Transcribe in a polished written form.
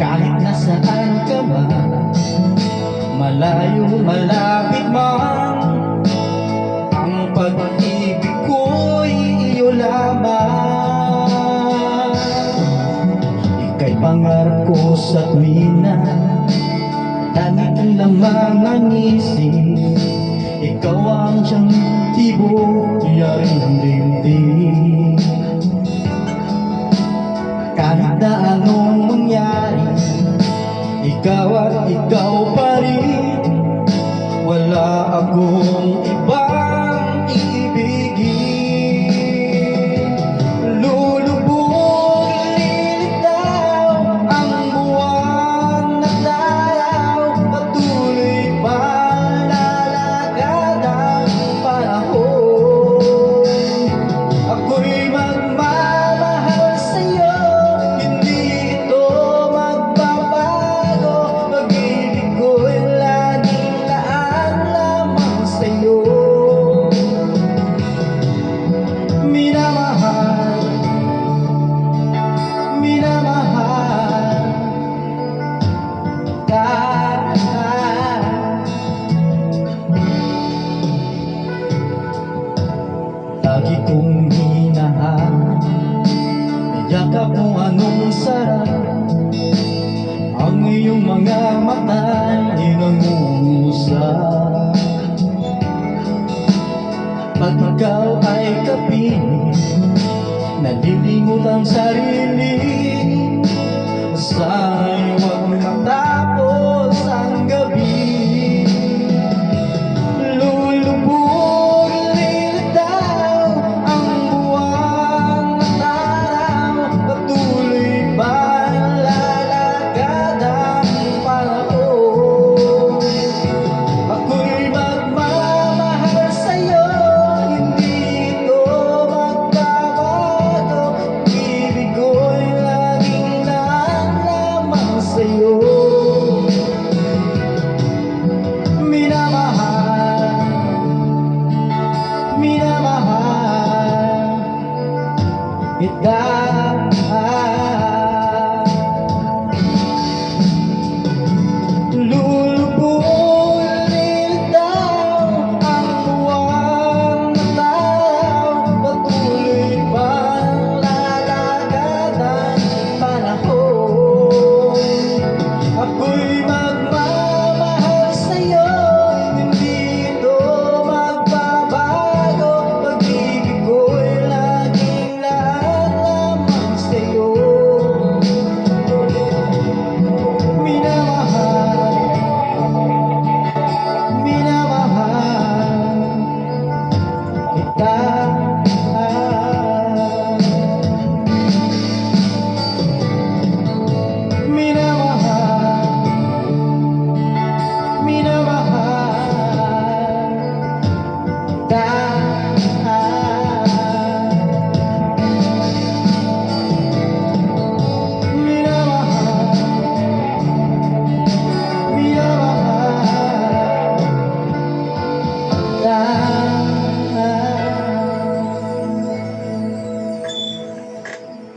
Kahit nasaan ka man, malayo malapit man, ang pag-ibig ko'y iyo lamang. Ika'y pangarap ko sa tuwina, langit ang lamang ng isip. Ikaw ang siyang tibok, yaring dibdib. Kahit na anong mangyari, ikaw at ikaw pa rin. Wala akong ibang ibigin. Lulubog, lilitaw ang buwan at araw. Patuloy pa lalakad ang panahon. Ako'y magmamahal sa'yo, hindi ito magbabago. Pag-ibig ko'y laging laan lamang sa'yo. Minamahal, minamahal ka. Lagi kong hinahanap, yakap mo anong sarap. Ang iyong mga mata'y nangungusap. Pag ikaw ay kapiling, nalilimot ang sarili.